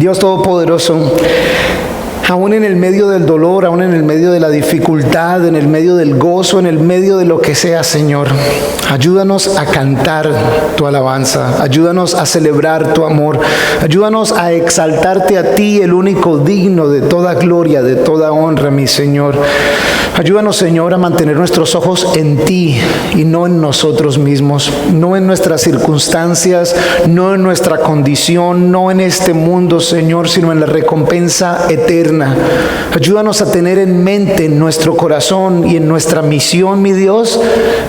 Dios Todopoderoso, aún en el medio del dolor, aún en el medio de la dificultad, en el medio del gozo, en el medio de lo que sea, Señor, ayúdanos a cantar tu alabanza, ayúdanos a celebrar tu amor, ayúdanos a exaltarte a ti, el único digno de toda gloria, de toda honra, mi Señor. Ayúdanos, Señor, a mantener nuestros ojos en ti y no en nosotros mismos, no en nuestras circunstancias, no en nuestra condición, no en este mundo, Señor, sino en la recompensa eterna. Ayúdanos a tener en mente, en nuestro corazón y en nuestra misión, mi Dios,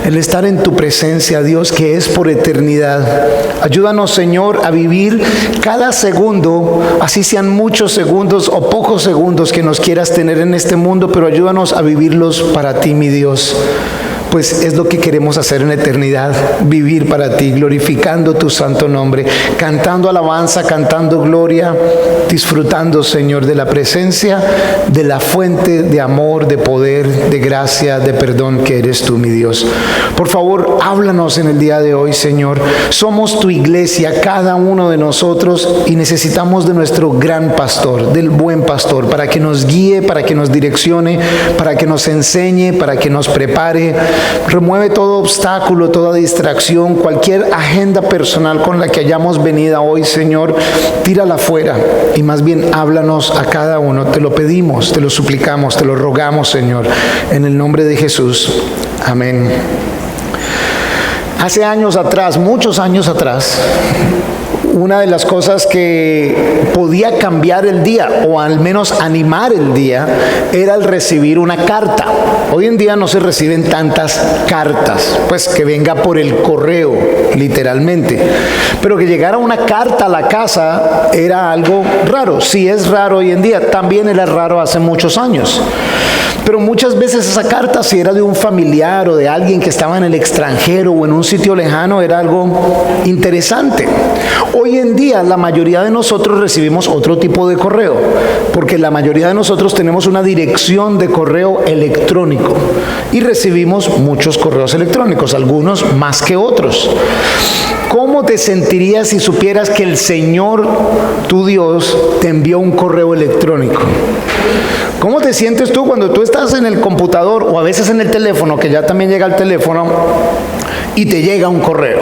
el estar en tu presencia, Dios, que es por eternidad. Ayúdanos, Señor, a vivir cada segundo, así sean muchos segundos o pocos segundos que nos quieras tener en este mundo, pero ayúdanos a vivirlos para ti, mi Dios. Pues es lo que queremos hacer en eternidad, vivir para ti, glorificando tu santo nombre, cantando alabanza, cantando gloria, disfrutando, Señor, de la presencia, de la fuente de amor, de poder, de gracia, de perdón que eres tú, mi Dios. Por favor, háblanos en el día de hoy, Señor. Somos tu iglesia, cada uno de nosotros, y necesitamos de nuestro gran pastor, del buen pastor, para que nos guíe, para que nos direccione, para que nos enseñe, para que nos prepare. Remueve todo obstáculo, toda distracción, cualquier agenda personal con la que hayamos venido hoy, Señor, tírala fuera y más bien háblanos a cada uno. Te lo pedimos, te lo suplicamos, te lo rogamos, Señor, en el nombre de Jesús. Amén. Hace años atrás, muchos años atrás, una de las cosas que podía cambiar el día, o al menos animar el día, era el recibir una carta. Hoy en día no se reciben tantas cartas, pues que venga por el correo, literalmente. Pero que llegara una carta a la casa era algo raro. Sí es raro hoy en día, también era raro hace muchos años. Pero muchas veces esa carta, si era de un familiar o de alguien que estaba en el extranjero o en un sitio lejano, era algo interesante. Hoy en día la mayoría de nosotros recibimos otro tipo de correo, porque la mayoría de nosotros tenemos una dirección de correo electrónico y recibimos muchos correos electrónicos, algunos más que otros. ¿Cómo te sentirías si supieras que el Señor, tu Dios, te envió un correo electrónico? ¿Cómo te sientes tú cuando tú estás en el computador o a veces en el teléfono, que ya también llega el teléfono, y te llega un correo?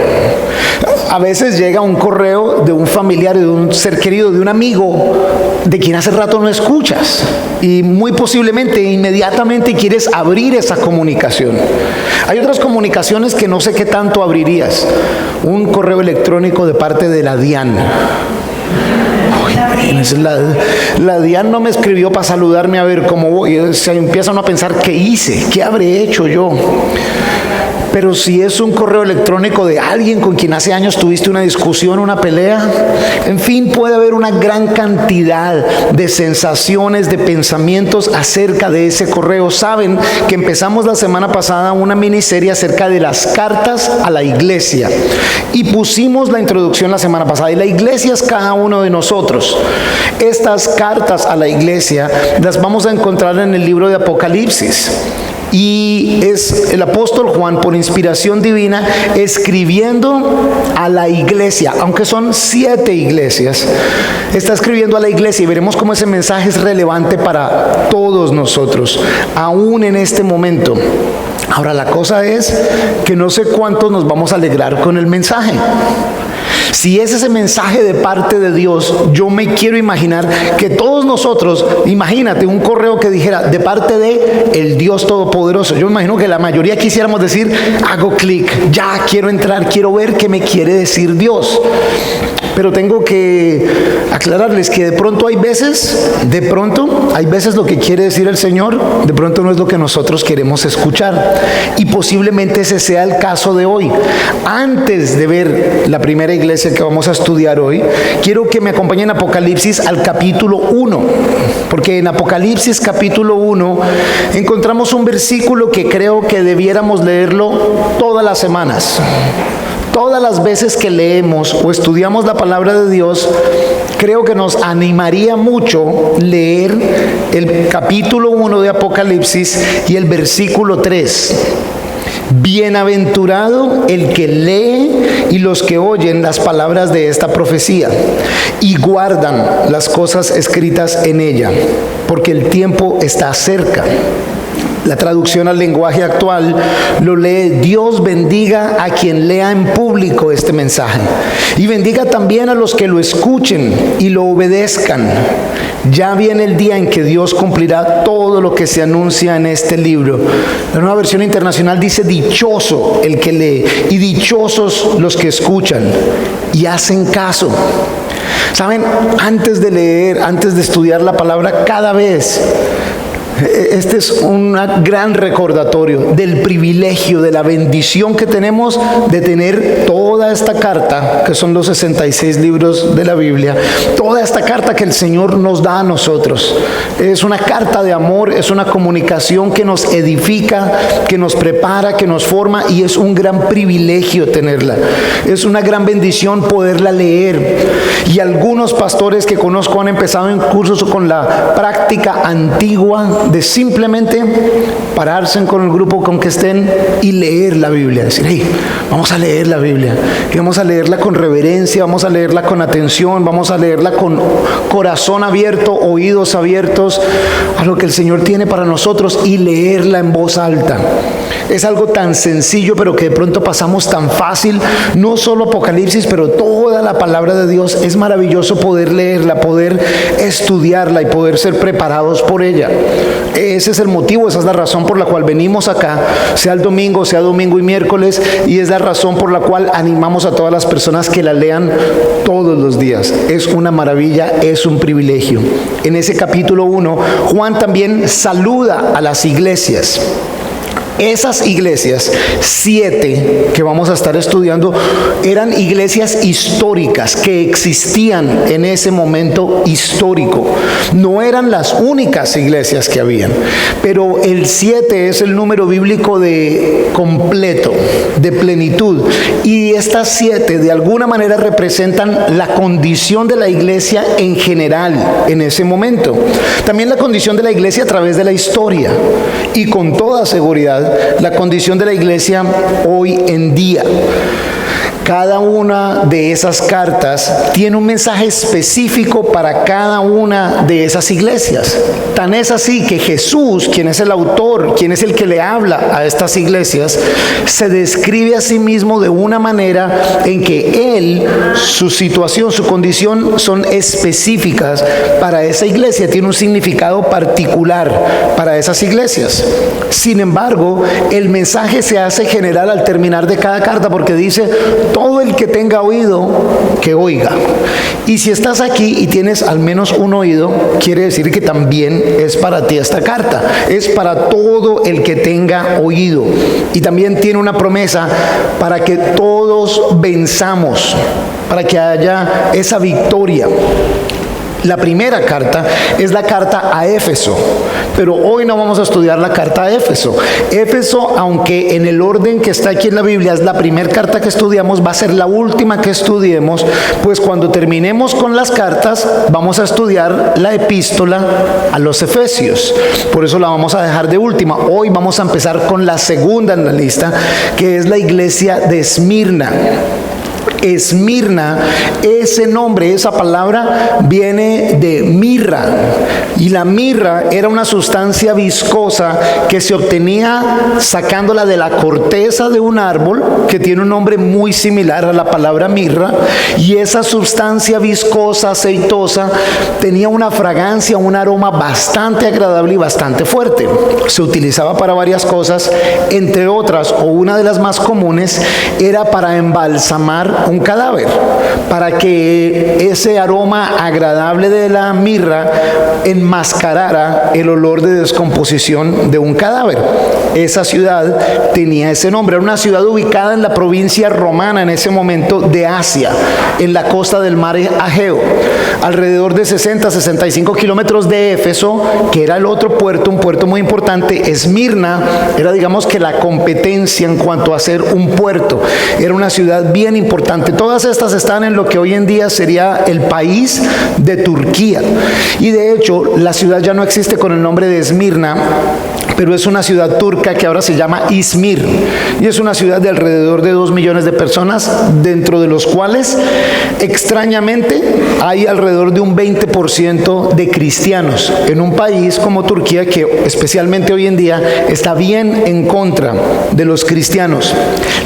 A veces llega un correo de un familiar, de un ser querido, de un amigo, de quien hace rato no escuchas. Y muy posiblemente, inmediatamente quieres abrir esa comunicación. Hay otras comunicaciones que no sé qué tanto abrirías. Un correo electrónico de parte de la DIAN. La DIAN no me escribió para saludarme a ver cómo voy. Se empieza uno a pensar, ¿qué hice? ¿Qué habré hecho yo? Pero si es un correo electrónico de alguien con quien hace años tuviste una discusión, una pelea, en fin, puede haber una gran cantidad de sensaciones, de pensamientos acerca de ese correo. Saben que empezamos la semana pasada una miniserie acerca de las cartas a la iglesia y pusimos la introducción la semana pasada, y la iglesia es cada uno de nosotros. Estas cartas a la iglesia las vamos a encontrar en el libro de Apocalipsis. Y es el apóstol Juan, por inspiración divina, escribiendo a la iglesia, aunque son 7 iglesias, está escribiendo a la iglesia, y veremos cómo ese mensaje es relevante para todos nosotros, aún en este momento. Ahora, la cosa es que no sé cuántos nos vamos a alegrar con el mensaje. Si es ese mensaje de parte de Dios, yo me quiero imaginar que todos nosotros, imagínate un correo que dijera de parte de el Dios Todopoderoso. Yo me imagino que la mayoría quisiéramos decir, hago clic, ya quiero entrar, quiero ver qué me quiere decir Dios. Pero tengo que aclararles que de pronto hay veces lo que quiere decir el Señor, de pronto no es lo que nosotros queremos escuchar. Y posiblemente ese sea el caso de hoy. Antes de ver la primera iglesia que vamos a estudiar hoy, quiero que me acompañen a Apocalipsis al capítulo 1. Porque en Apocalipsis capítulo 1 encontramos un versículo que creo que debiéramos leerlo todas las semanas. Todas las veces que leemos o estudiamos la palabra de Dios, creo que nos animaría mucho leer el capítulo 1 de Apocalipsis y el versículo 3. Bienaventurado el que lee y los que oyen las palabras de esta profecía y guardan las cosas escritas en ella, porque el tiempo está cerca. La traducción al lenguaje actual lo lee: Dios bendiga a quien lea en público este mensaje y bendiga también a los que lo escuchen y lo obedezcan. Ya viene el día en que Dios cumplirá todo lo que se anuncia en este libro. La Nueva Versión Internacional dice: dichoso el que lee y dichosos los que escuchan y hacen caso. Saben, antes de leer, antes de estudiar la palabra, cada vez, este es un gran recordatorio del privilegio, de la bendición que tenemos de tener toda esta carta, que son los 66 libros de la Biblia, toda esta carta que el Señor nos da a nosotros. Es una carta de amor, es una comunicación que nos edifica, que nos prepara, que nos forma, y es un gran privilegio tenerla. Es una gran bendición poderla leer. Y algunos pastores que conozco han empezado incluso con la práctica antigua de simplemente pararse con el grupo con que estén y leer la Biblia. Decir: hey, vamos a leer la Biblia, y vamos a leerla con reverencia, vamos a leerla con atención, vamos a leerla con corazón abierto, oídos abiertos a lo que el Señor tiene para nosotros, y leerla en voz alta. Es algo tan sencillo, pero que de pronto pasamos tan fácil. No solo Apocalipsis, pero toda la palabra de Dios. Es maravilloso poder leerla, poder estudiarla y poder ser preparados por ella. Ese es el motivo, esa es la razón por la cual venimos acá, sea el domingo, sea domingo y miércoles, y es la razón por la cual animamos a todas las personas que la lean todos los días. Es una maravilla, es un privilegio. En ese capítulo 1, Juan también saluda a las iglesias. Esas iglesias, 7 que vamos a estar estudiando, eran iglesias históricas que existían en ese momento histórico. No eran las únicas iglesias que habían, pero el 7 es el número bíblico de completo, de plenitud. Y estas 7 de alguna manera representan la condición de la iglesia en general en ese momento. También la condición de la iglesia a través de la historia, y con toda seguridad la condición de la iglesia hoy en día. Cada una de esas cartas tiene un mensaje específico para cada una de esas iglesias. Tan es así que Jesús, quien es el autor, quien es el que le habla a estas iglesias, se describe a sí mismo de una manera en que Él, su situación, su condición son específicas para esa iglesia. Tiene un significado particular para esas iglesias. Sin embargo, el mensaje se hace general al terminar de cada carta, porque dice: todo el que tenga oído, que oiga. Y si estás aquí y tienes al menos un oído, quiere decir que también es para ti esta carta. Es para todo el que tenga oído. Y también tiene una promesa para que todos venzamos, para que haya esa victoria. La primera carta es la carta a Éfeso, pero hoy no vamos a estudiar la carta a Éfeso. Éfeso, aunque en el orden que está aquí en la Biblia es la primera carta que estudiamos, va a ser la última que estudiemos, pues cuando terminemos con las cartas vamos a estudiar la epístola a los Efesios. Por eso la vamos a dejar de última. Hoy vamos a empezar con la segunda en la lista, que es la iglesia de Esmirna. Esmirna, ese nombre, esa palabra viene de mirra, y la mirra era una sustancia viscosa que se obtenía sacándola de la corteza de un árbol que tiene un nombre muy similar a la palabra mirra, y esa sustancia viscosa, aceitosa, tenía una fragancia, un aroma bastante agradable y bastante fuerte. Se utilizaba para varias cosas, entre otras, o una de las más comunes, era para embalsamar un cadáver, para que ese aroma agradable de la mirra enmascarara el olor de descomposición de un cadáver. Esa ciudad tenía ese nombre. Era una ciudad ubicada en la provincia romana en ese momento de Asia, en la costa del mar Egeo, alrededor de 60-65 kilómetros de Éfeso, que era el otro puerto, un puerto muy importante. Esmirna era, digamos, que la competencia en cuanto a ser un puerto. Era una ciudad bien importante. Todas estas están en lo que hoy en día sería el país de Turquía. Y de hecho, la ciudad ya no existe con el nombre de Esmirna, pero es una ciudad turca que ahora se llama Izmir, y es una ciudad de alrededor de 2 millones de personas, dentro de los cuales extrañamente hay alrededor de un 20% de cristianos, en un país como Turquía que especialmente hoy en día está bien en contra de los cristianos.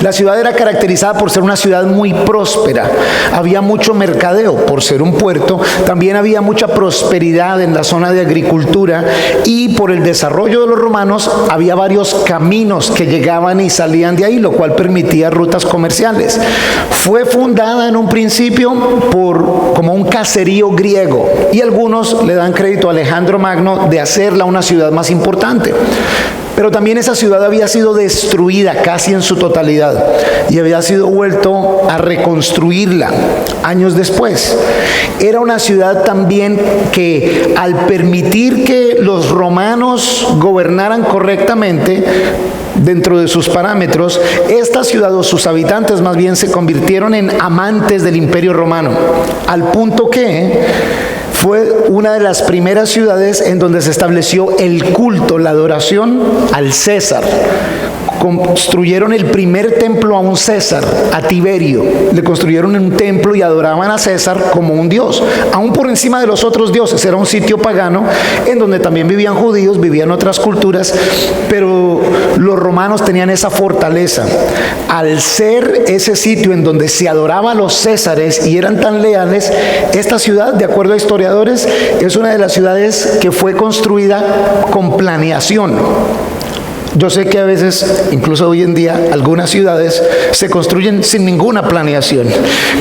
La ciudad era caracterizada por ser una ciudad muy próspera, había mucho mercadeo por ser un puerto, también había mucha prosperidad en la zona de agricultura, y por el desarrollo de los romanos había varios caminos que llegaban y salían de ahí, lo cual permitía rutas comerciales. Fue fundada en un principio como un caserío griego, y algunos le dan crédito a Alejandro Magno de hacerla una ciudad más importante. Pero también esa ciudad había sido destruida casi en su totalidad y había sido vuelto a reconstruirla años después. Era una ciudad también que, al permitir que los romanos gobernaran correctamente dentro de sus parámetros, esta ciudad, o sus habitantes más bien, se convirtieron en amantes del Imperio Romano, al punto que fue una de las primeras ciudades en donde se estableció el culto, la adoración al César. Construyeron el primer templo a un César, a Tiberio. Le construyeron un templo y adoraban a César como un dios, aún por encima de los otros dioses. Era un sitio pagano en donde también vivían judíos, vivían otras culturas, pero los romanos tenían esa fortaleza. Al ser ese sitio en donde se adoraba a los césares y eran tan leales, esta ciudad, de acuerdo a historiadores, es una de las ciudades que fue construida con planeación. Yo sé que a veces, incluso hoy en día, algunas ciudades se construyen sin ninguna planeación,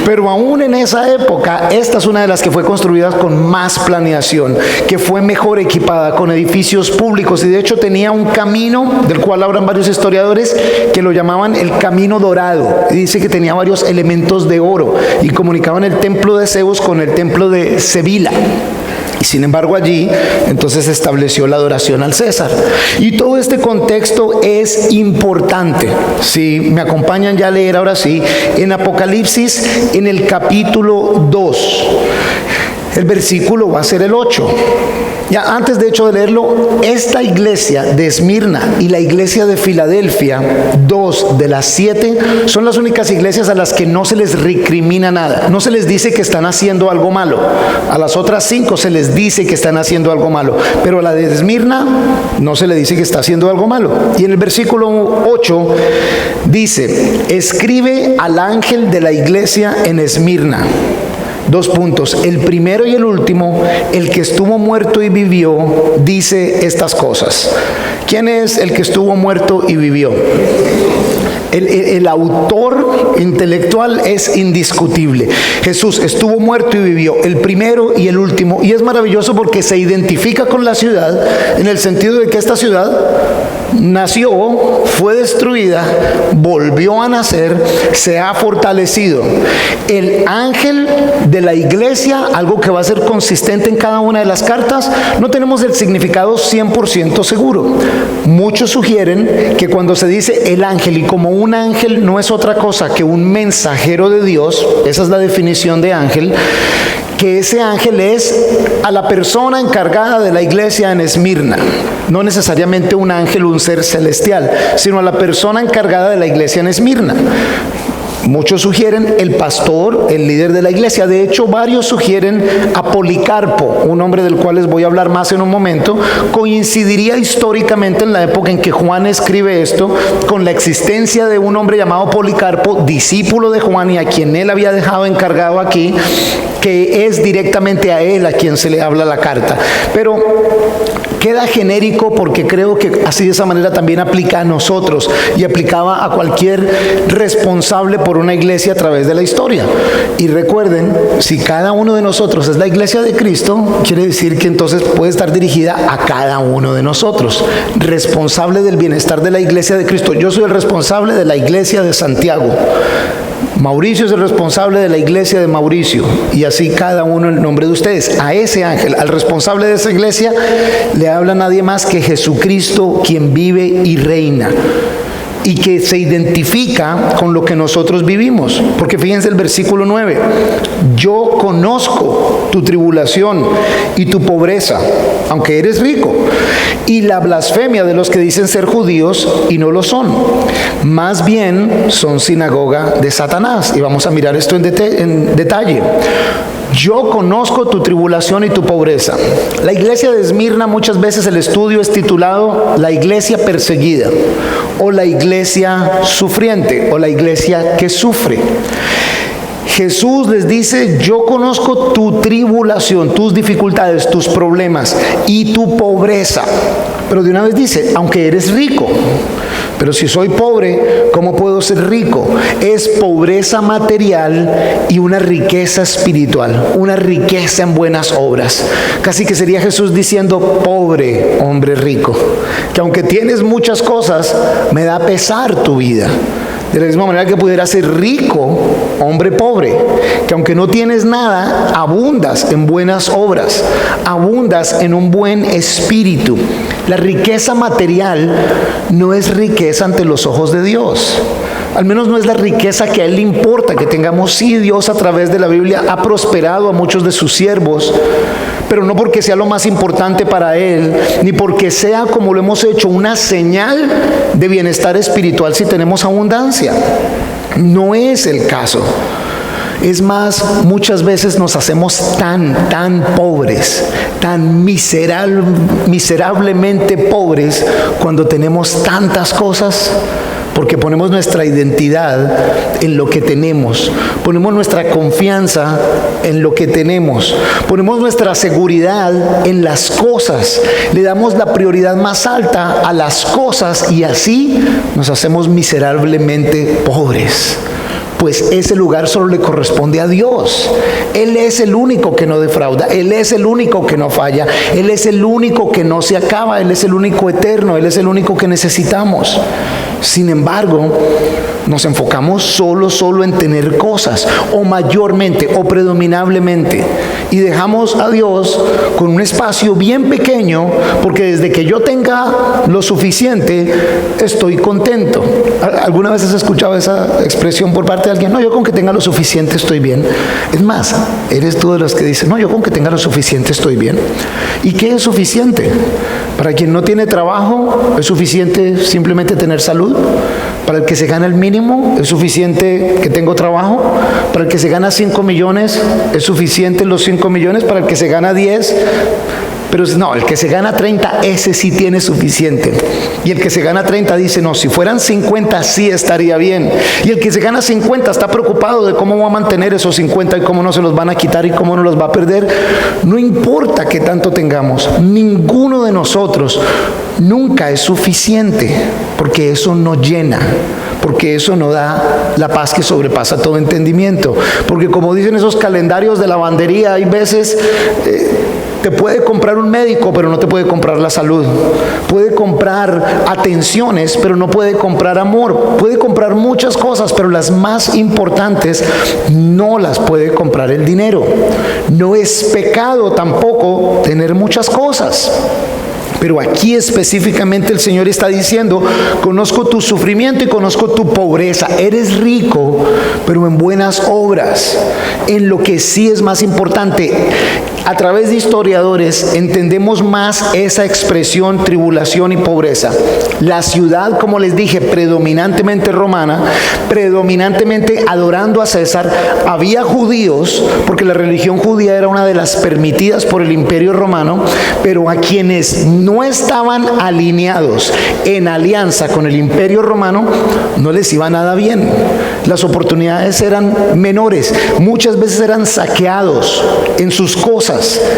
pero aún en esa época, esta es una de las que fue construida con más planeación, que fue mejor equipada, con edificios públicos, y de hecho tenía un camino, del cual hablan varios historiadores, que lo llamaban el Camino Dorado, y dice que tenía varios elementos de oro, y comunicaban el templo de Zeus con el templo de Sevilla. Y sin embargo allí entonces se estableció la adoración al César. Y todo este contexto es importante. Si me acompañan ya a leer ahora sí, en Apocalipsis, en el capítulo 2, el versículo va a ser el 8. Ya antes de hecho de leerlo, esta iglesia de Esmirna y la iglesia de Filadelfia, 2 de las 7, son las únicas iglesias a las que no se les recrimina nada. No se les dice que están haciendo algo malo. A las otras 5 se les dice que están haciendo algo malo, pero a la de Esmirna no se le dice que está haciendo algo malo. Y en el versículo 8 dice: escribe al ángel de la iglesia en Esmirna. 2 puntos. El primero y el último, el que estuvo muerto y vivió, dice estas cosas. ¿Quién es el que estuvo muerto y vivió? El autor intelectual es indiscutible. Jesús estuvo muerto y vivió, el primero y el último. Y es maravilloso porque se identifica con la ciudad, en el sentido de que esta ciudad nació, fue destruida, volvió a nacer, se ha fortalecido. El ángel de la iglesia, algo que va a ser consistente en cada una de las cartas, no tenemos el significado 100% seguro. Muchos sugieren que cuando se dice el ángel, y como un ángel no es otra cosa que un mensajero de Dios, esa es la definición de ángel, que ese ángel es a la persona encargada de la iglesia en Esmirna. No necesariamente un ángel, un ser celestial, sino a la persona encargada de la iglesia en Esmirna. Muchos sugieren el pastor, el líder de la iglesia. De hecho, varios sugieren a Policarpo, un hombre del cual les voy a hablar más en un momento. Coincidiría históricamente en la época en que Juan escribe esto con la existencia de un hombre llamado Policarpo, discípulo de Juan y a quien él había dejado encargado aquí, que es directamente a él a quien se le habla la carta. Pero queda genérico porque creo que así de esa manera también aplica a nosotros y aplicaba a cualquier responsable por una iglesia a través de la historia. Y recuerden, si cada uno de nosotros es la iglesia de Cristo, quiere decir que entonces puede estar dirigida a cada uno de nosotros. Responsable del bienestar de la iglesia de Cristo. Yo soy el responsable de la iglesia de Santiago. Mauricio es el responsable de la iglesia de Mauricio, y así cada uno en el nombre de ustedes. A ese ángel, al responsable de esa iglesia, le habla nadie más que Jesucristo, quien vive y reina. y que se identifica con lo que nosotros vivimos. Porque fíjense el versículo 9, yo conozco tu tribulación y tu pobreza, aunque eres rico, y la blasfemia de los que dicen ser judíos y no lo son, más bien son sinagoga de Satanás. Y vamos a mirar esto en detalle. Yo conozco tu tribulación y tu pobreza. La iglesia de Esmirna, muchas veces el estudio es titulado la iglesia perseguida, o la iglesia sufriente, o la iglesia que sufre. Jesús les dice, yo conozco tu tribulación, tus dificultades, tus problemas y tu pobreza. Pero de una vez dice, aunque eres rico. Pero si soy pobre, ¿cómo puedo ser rico? Es pobreza material y una riqueza espiritual, una riqueza en buenas obras. Casi que sería Jesús diciendo, pobre hombre rico, que aunque tienes muchas cosas, me da pesar tu vida. De la misma manera que pudieras ser rico, hombre pobre, que aunque no tienes nada, abundas en buenas obras, abundas en un buen espíritu. La riqueza material no es riqueza ante los ojos de Dios. Al menos no es la riqueza que a Él le importa que tengamos. Sí, Dios a través de la Biblia ha prosperado a muchos de sus siervos, pero no porque sea lo más importante para Él, ni porque sea, como lo hemos hecho, una señal de bienestar espiritual si tenemos abundancia. No es el caso. Es más, muchas veces nos hacemos tan pobres, tan miserablemente pobres cuando tenemos tantas cosas, porque ponemos nuestra identidad en lo que tenemos, ponemos nuestra confianza en lo que tenemos, ponemos nuestra seguridad en las cosas, le damos la prioridad más alta a las cosas y así nos hacemos miserablemente pobres. Pues ese lugar solo le corresponde a Dios. Él es el único que no defrauda, Él es el único que no falla, Él es el único que no se acaba, Él es el único eterno, Él es el único que necesitamos. Sin embargo, nos enfocamos solo en tener cosas, o mayormente, o predominablemente, y dejamos a Dios con un espacio bien pequeño, porque desde que yo tenga lo suficiente, estoy contento. ¿Alguna vez has escuchado esa expresión por parte de alguien? No, yo con que tenga lo suficiente estoy bien. Es más, eres tú de los que dicen, no, yo con que tenga lo suficiente estoy bien. ¿Y qué es suficiente? Para quien no tiene trabajo, ¿es suficiente simplemente tener salud? Para el que se gana el mínimo, ¿es suficiente que tengo trabajo? Para el que se gana 5 millones, ¿es suficiente los 5 millones? Para el que se gana 10, pero no, el que se gana 30, ese sí tiene suficiente. Y el que se gana 30 dice, no, si fueran 50 sí estaría bien. Y el que se gana 50 está preocupado de cómo va a mantener esos 50 y cómo no se los van a quitar y cómo no los va a perder. No importa qué tanto tengamos, ninguno de nosotros nunca es suficiente, porque eso no llena, porque eso no da la paz que sobrepasa todo entendimiento. Porque como dicen esos calendarios de lavandería, hay veces te puede comprar un médico, pero no te puede comprar la salud. Puede comprar atenciones, pero no puede comprar amor. Puede comprar muchas cosas, pero las más importantes no las puede comprar el dinero. No es pecado tampoco tener muchas cosas. Pero aquí específicamente el Señor está diciendo, conozco tu sufrimiento y conozco tu pobreza. Eres rico, pero en buenas obras, en lo que sí es más importante. A través de historiadores entendemos más esa expresión tribulación y pobreza. La ciudad, como les dije, predominantemente romana, predominantemente adorando a César. Había judíos, porque la religión judía era una de las permitidas por el Imperio Romano, pero a quienes no estaban alineados en alianza con el Imperio Romano, no les iba nada bien. Las oportunidades eran menores, muchas veces eran saqueados en sus cosas,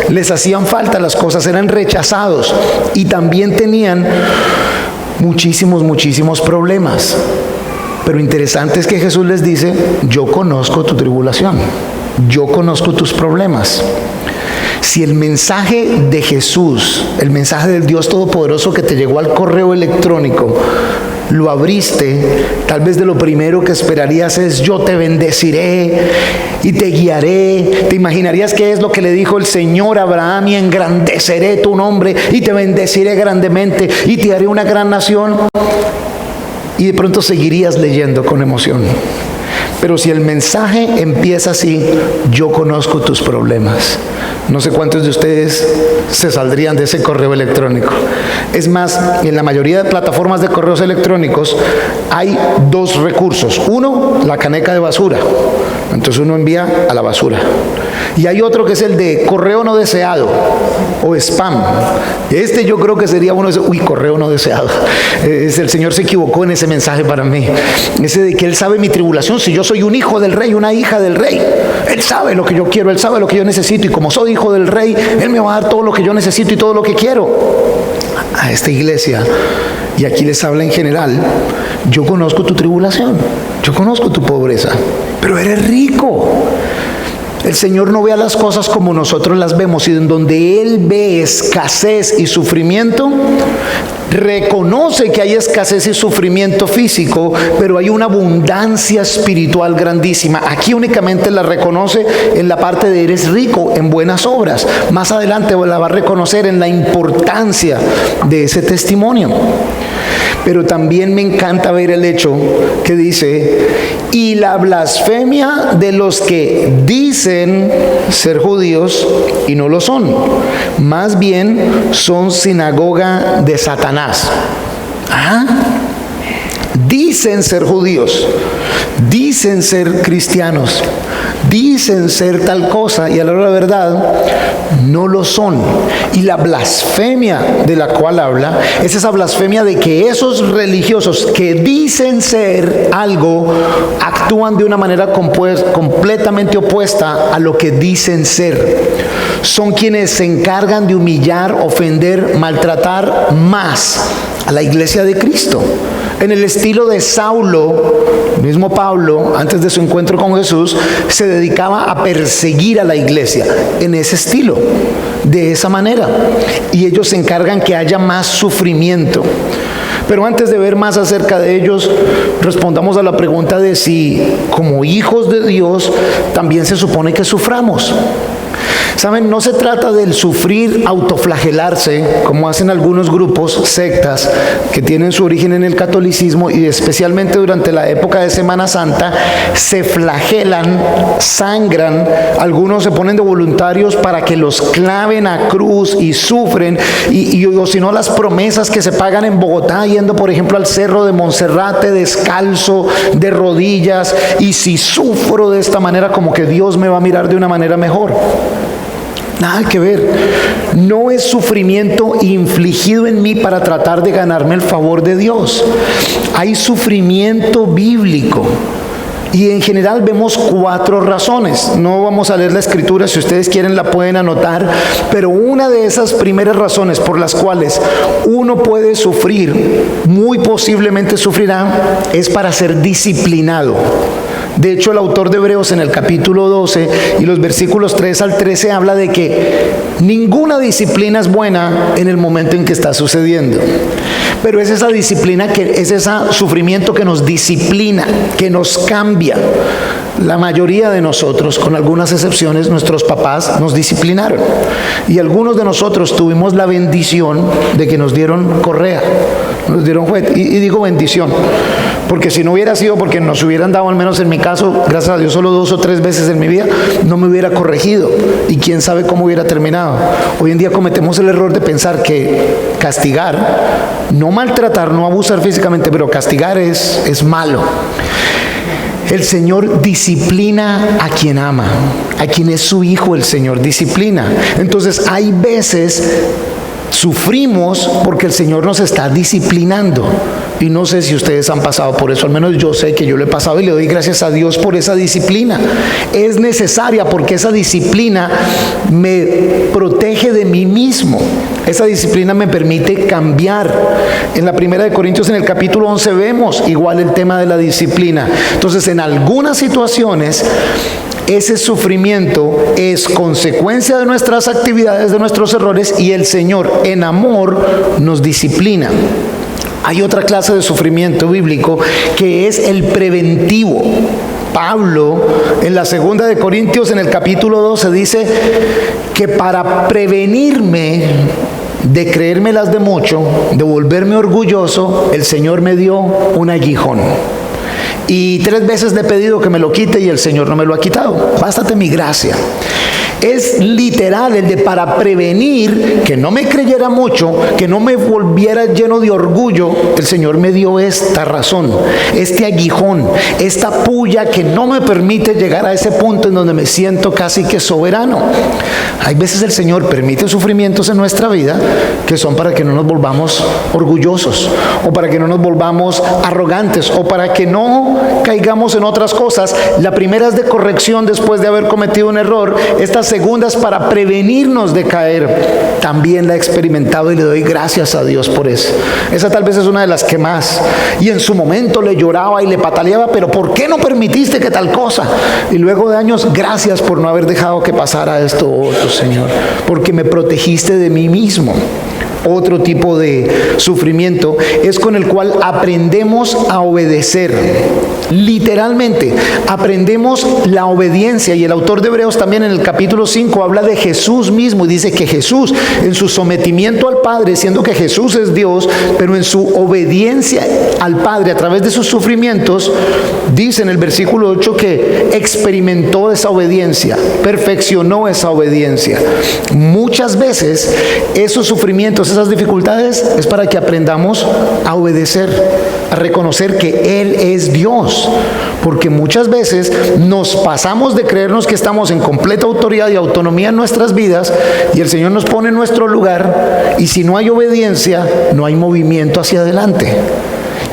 les hacían falta las cosas, eran rechazados y también tenían muchísimos problemas. Pero interesante es que Jesús les dice, yo conozco tu tribulación, yo conozco tus problemas. Si el mensaje de Jesús, el mensaje del Dios Todopoderoso que te llegó al correo electrónico, lo abriste, tal vez de lo primero que esperarías es, yo te bendeciré y te guiaré. Te imaginarías qué es lo que le dijo el Señor a Abraham, y engrandeceré tu nombre y te bendeciré grandemente y te haré una gran nación. y de pronto seguirías leyendo con emoción. Pero si el mensaje empieza así: yo conozco tus problemas, no sé cuántos de ustedes se saldrían de ese correo electrónico. Es más, en la mayoría de plataformas de correos electrónicos hay dos recursos. Uno, la caneca de basura. Entonces uno envía a la basura. Y hay otro que es el de correo no deseado o spam. Yo creo que sería uno de esos. Uy, correo no deseado. El Señor se equivocó en ese mensaje para mí. Ese de que Él sabe mi tribulación. Si yo soy un hijo del rey, una hija del rey, Él sabe lo que yo quiero, Él sabe lo que yo necesito. Y como soy hijo del rey, Él me va a dar todo lo que yo necesito y todo lo que quiero. A esta iglesia, y aquí les habla en general: yo conozco tu tribulación, yo conozco tu pobreza, pero eres rico. El Señor no ve las cosas como nosotros las vemos, y en donde Él ve escasez y sufrimiento, reconoce que hay escasez y sufrimiento físico, pero hay una abundancia espiritual grandísima. Aquí únicamente la reconoce en la parte de eres rico en buenas obras. Más adelante la va a reconocer en la importancia de ese testimonio. Pero también me encanta ver el hecho que dice: y la blasfemia de los que dicen ser judíos y no lo son, más bien son sinagoga de Satanás. Dicen ser judíos, dicen ser cristianos, dicen ser tal cosa, y a la hora de la verdad no lo son. Y la blasfemia de la cual habla es esa blasfemia de que esos religiosos que dicen ser algo actúan de una manera completamente opuesta a lo que dicen ser. Son quienes se encargan de humillar, ofender, maltratar más a la iglesia de Cristo, en el estilo de Saulo. Mismo Pablo, antes de su encuentro con Jesús, se dedicaba a perseguir a la iglesia en ese estilo, de esa manera, y ellos se encargan que haya más sufrimiento. Pero antes de ver más acerca de ellos, respondamos a la pregunta de si como hijos de Dios también se supone que suframos. Saben, no se trata del sufrir, autoflagelarse, como hacen algunos grupos, sectas, que tienen su origen en el catolicismo, y especialmente durante la época de Semana Santa, se flagelan, sangran, algunos se ponen de voluntarios para que los claven a cruz y sufren, o si no, las promesas que se pagan en Bogotá, yendo por ejemplo al cerro de Monserrate descalzo, de rodillas, y si sufro de esta manera, como que Dios me va a mirar de una manera mejor. Nada que ver. No es sufrimiento infligido en mí para tratar de ganarme el favor de Dios. Hay sufrimiento bíblico. Y en general vemos 4 razones. No vamos a leer la escritura, si ustedes quieren la pueden anotar. Pero una de esas primeras razones por las cuales uno puede sufrir, muy posiblemente sufrirá, es para ser disciplinado. De hecho, el autor de Hebreos en el capítulo 12 y los versículos 3 al 13 habla de que ninguna disciplina es buena en el momento en que está sucediendo. Pero es esa disciplina, es ese sufrimiento que nos disciplina, que nos cambia. La mayoría de nosotros, con algunas excepciones, nuestros papás nos disciplinaron. Y algunos de nosotros tuvimos la bendición de que nos dieron correa, nos dieron juez. Y digo bendición, porque si no hubiera sido porque nos hubieran dado, al menos en mi caso, gracias a Dios, solo 2 o 3 veces en mi vida, no me hubiera corregido. Y quién sabe cómo hubiera terminado. Hoy en día cometemos el error de pensar que castigar, no maltratar, no abusar físicamente, pero castigar es malo. El Señor disciplina a quien ama, a quien es su hijo. El Señor disciplina. Entonces hay veces sufrimos porque el Señor nos está disciplinando. Y no sé si ustedes han pasado por eso, al menos yo sé que yo lo he pasado, y le doy gracias a Dios por esa disciplina. Es necesaria porque esa disciplina me protege de mí mismo. Esa disciplina me permite cambiar. En la primera de Corintios, en el capítulo 11, vemos igual el tema de la disciplina. Entonces, en algunas situaciones, ese sufrimiento es consecuencia de nuestras actividades, de nuestros errores, y el Señor en amor nos disciplina. Hay otra clase de sufrimiento bíblico que es el preventivo. Pablo, en la segunda de Corintios, en el capítulo 12, dice que para prevenirme de creérmelas de mucho, de volverme orgulloso, el Señor me dio un aguijón. Y 3 veces le he pedido que me lo quite y el Señor no me lo ha quitado. Bástate mi gracia. Es literal el de para prevenir que no me creyera mucho, que no me volviera lleno de orgullo. El Señor me dio esta razón, este aguijón, esta puya que no me permite llegar a ese punto en donde me siento casi que soberano. Hay veces el Señor permite sufrimientos en nuestra vida que son para que no nos volvamos orgullosos, o para que no nos volvamos arrogantes, o para que no caigamos en otras cosas. La primera es de corrección después de haber cometido un error. Esta segunda es para prevenirnos de caer. También la he experimentado y le doy gracias a Dios por eso. Esa tal vez es una de las que más. Y en su momento le lloraba y le pataleaba, pero ¿por qué no permitiste que tal cosa? Y luego de años, gracias por no haber dejado que pasara esto o otro, Señor, porque me protegiste de mí mismo. Otro tipo de sufrimiento es con el cual aprendemos a obedecer. Literalmente, aprendemos la obediencia. Y el autor de Hebreos también en el capítulo 5 habla de Jesús mismo y dice que Jesús, en su sometimiento al Padre, siendo que Jesús es Dios, pero en su obediencia al Padre a través de sus sufrimientos, dice en el versículo 8 que experimentó esa obediencia, perfeccionó esa obediencia. Muchas veces esos sufrimientos, esas dificultades, es para que aprendamos a obedecer, a reconocer que Él es Dios, porque muchas veces nos pasamos de creernos que estamos en completa autoridad y autonomía en nuestras vidas, y el Señor nos pone en nuestro lugar, y si no hay obediencia, no hay movimiento hacia adelante,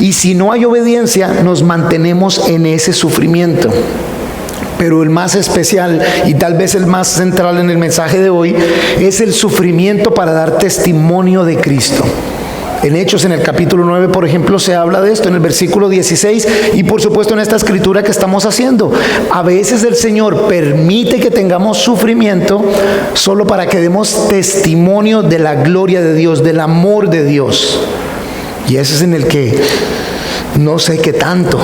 y si no hay obediencia, nos mantenemos en ese sufrimiento. Pero el más especial y tal vez el más central en el mensaje de hoy es el sufrimiento para dar testimonio de Cristo. En Hechos, en el capítulo 9, por ejemplo, se habla de esto en el versículo 16 y por supuesto en esta escritura que estamos haciendo. A veces el Señor permite que tengamos sufrimiento solo para que demos testimonio de la gloria de Dios, del amor de Dios. Y ese es en el que no sé qué tanto.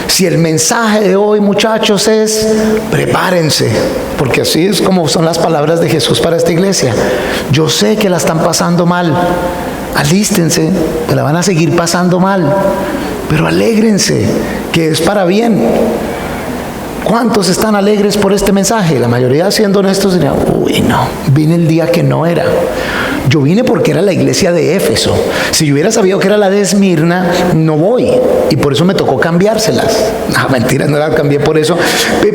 Si el mensaje de hoy, muchachos, es prepárense, porque así es como son las palabras de Jesús para esta iglesia. Yo sé que la están pasando mal, alístense, que la van a seguir pasando mal, pero alégrense, que es para bien. ¿Cuántos están alegres por este mensaje? La mayoría, siendo honestos, dirían, uy, no, vine el día que no era. Yo vine porque era la iglesia de Éfeso. Si yo hubiera sabido que era la de Esmirna, no voy. Y por eso me tocó cambiárselas. No, mentira, no la cambié por eso.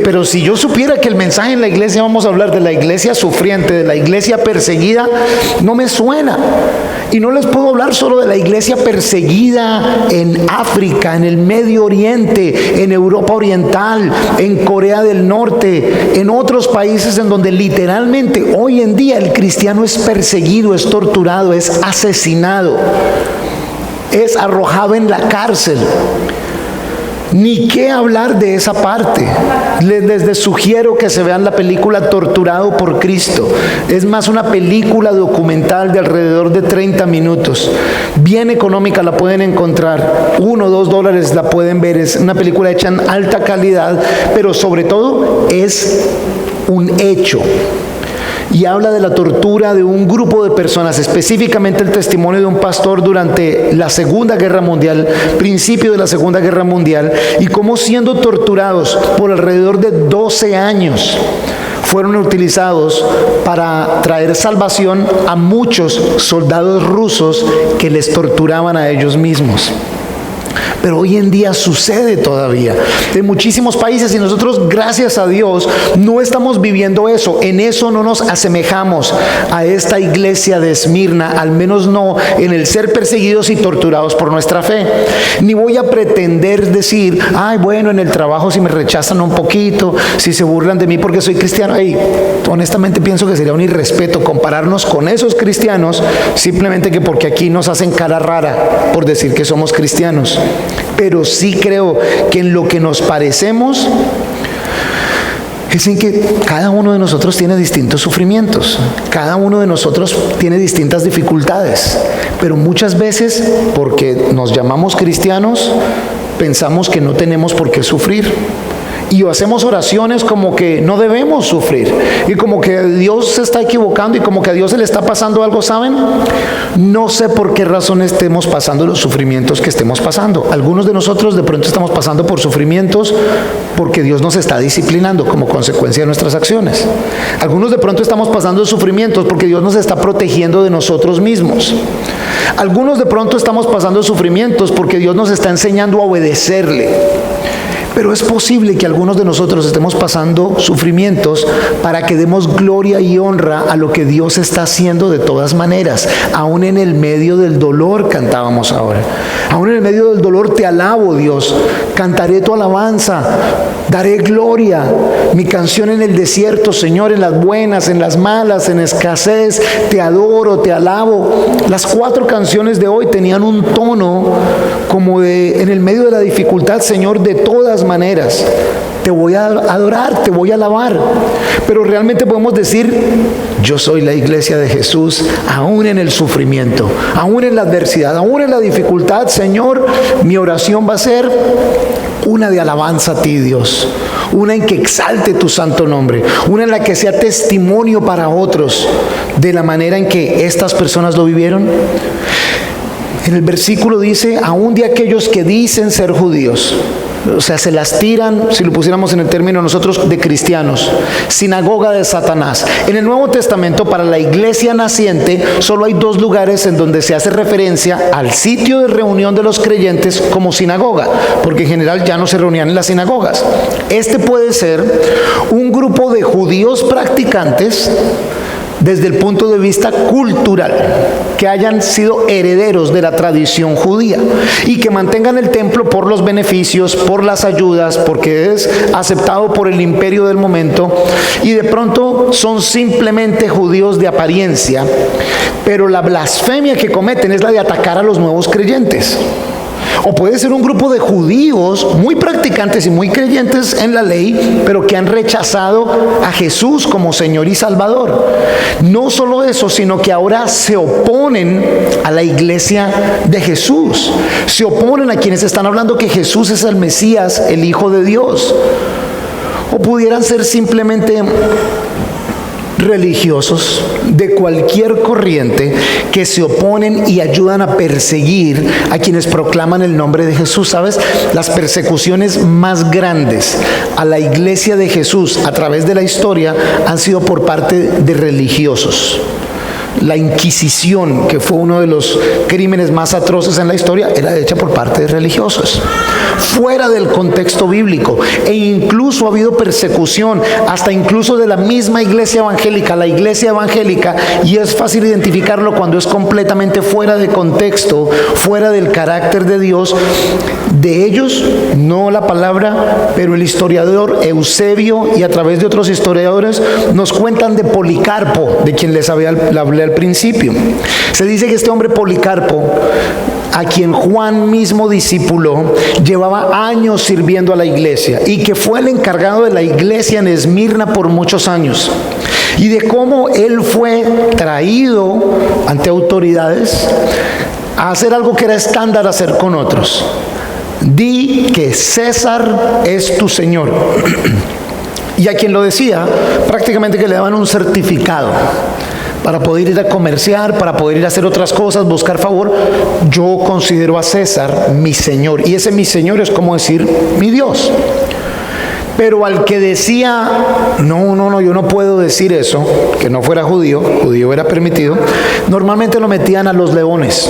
Pero si yo supiera que el mensaje en la iglesia, vamos a hablar de la iglesia sufriente, de la iglesia perseguida, no me suena. Y no les puedo hablar solo de la iglesia perseguida en África, en el Medio Oriente, en Europa Oriental, en Corea del Norte, en otros países en donde literalmente hoy en día el cristiano es perseguido, es torturado, es asesinado, es arrojado en la cárcel. Ni qué hablar de esa parte. Les sugiero que se vean la película Torturado por Cristo. Es más una película documental de alrededor de 30 minutos. Bien económica, la pueden encontrar. $1 o $2 la pueden ver. Es una película hecha en alta calidad, pero sobre todo es un hecho. Y habla de la tortura de un grupo de personas, específicamente el testimonio de un pastor durante la Segunda Guerra Mundial, principio de la Segunda Guerra Mundial, y cómo siendo torturados por alrededor de 12 años, fueron utilizados para traer salvación a muchos soldados rusos que les torturaban a ellos mismos. Pero hoy en día sucede todavía en muchísimos países y nosotros, gracias a Dios, no estamos viviendo eso. En eso no nos asemejamos a esta iglesia de Esmirna, al menos no en el ser perseguidos y torturados por nuestra fe. Ni voy a pretender decir, ay, bueno, en el trabajo si me rechazan un poquito, si se burlan de mí porque soy cristiano. Ay, honestamente pienso que sería un irrespeto compararnos con esos cristianos simplemente que porque aquí nos hacen cara rara por decir que somos cristianos. Pero sí creo que en lo que nos parecemos es en que cada uno de nosotros tiene distintos sufrimientos, cada uno de nosotros tiene distintas dificultades, pero muchas veces porque nos llamamos cristianos pensamos que no tenemos por qué sufrir. Y hacemos oraciones como que no debemos sufrir y como que Dios se está equivocando y como que a Dios se le está pasando algo, ¿saben? No sé por qué razón estemos pasando los sufrimientos que estemos pasando. Algunos de nosotros de pronto estamos pasando por sufrimientos porque Dios nos está disciplinando como consecuencia de nuestras acciones. Algunos de pronto estamos pasando sufrimientos porque Dios nos está protegiendo de nosotros mismos. Algunos de pronto estamos pasando sufrimientos porque Dios nos está enseñando a obedecerle. Pero es posible que algunos de nosotros estemos pasando sufrimientos para que demos gloria y honra a lo que Dios está haciendo de todas maneras. Aún en el medio del dolor, cantábamos ahora. Aún en el medio del dolor te alabo, Dios. Cantaré tu alabanza, daré gloria. Mi canción en el desierto, Señor, en las buenas, en las malas, en escasez, te adoro, te alabo. Las 4 canciones de hoy tenían un tono como de, en el medio de la dificultad, Señor, de todas maneras, te voy a adorar, te voy a alabar. Pero realmente podemos decir, yo soy la iglesia de Jesús, aún en el sufrimiento, aún en la adversidad, aún en la dificultad, Señor, mi oración va a ser una de alabanza a ti, Dios, una en que exalte tu santo nombre, una en la que sea testimonio para otros de la manera en que estas personas lo vivieron. En el versículo dice, aún de aquellos que dicen ser judíos, o sea, se las tiran, si lo pusiéramos en el término nosotros, de cristianos, sinagoga de Satanás. En el Nuevo Testamento, para la iglesia naciente, solo hay 2 lugares en donde se hace referencia al sitio de reunión de los creyentes como sinagoga, porque en general ya no se reunían en las sinagogas. Este puede ser un grupo de judíos practicantes desde el punto de vista cultural, que hayan sido herederos de la tradición judía y que mantengan el templo por los beneficios, por las ayudas, porque es aceptado por el imperio del momento, y de pronto son simplemente judíos de apariencia, pero la blasfemia que cometen es la de atacar a los nuevos creyentes. O puede ser un grupo de judíos muy practicantes y muy creyentes en la ley, pero que han rechazado a Jesús como Señor y Salvador. No solo eso, sino que ahora se oponen a la iglesia de Jesús. Se oponen a quienes están hablando que Jesús es el Mesías, el Hijo de Dios. O pudieran ser simplemente religiosos de cualquier corriente que se oponen y ayudan a perseguir a quienes proclaman el nombre de Jesús. ¿Sabes? Las persecuciones más grandes a la iglesia de Jesús a través de la historia han sido por parte de religiosos. La Inquisición, que fue uno de los crímenes más atroces en la historia, era hecha por parte de religiosos, fuera del contexto bíblico. E incluso ha habido persecución, hasta incluso de la misma iglesia evangélica, la iglesia evangélica, y es fácil identificarlo cuando es completamente fuera de contexto, fuera del carácter de Dios. De ellos, no la palabra, pero el historiador Eusebio y a través de otros historiadores nos cuentan de Policarpo, de quien les hablé al principio. Se dice que este hombre Policarpo, a quien Juan mismo discipuló, llevaba años sirviendo a la iglesia y que fue el encargado de la iglesia en Esmirna por muchos años, y de cómo él fue traído ante autoridades a hacer algo que era estándar hacer con otros. Di que César es tu Señor. Y a quien lo decía, prácticamente que le daban un certificado para poder ir a comerciar, para poder ir a hacer otras cosas, buscar favor. Yo considero a César mi Señor, y ese mi Señor es como decir mi Dios. Pero al que decía, no, yo no puedo decir eso, que no fuera judío era permitido, normalmente lo metían a los leones.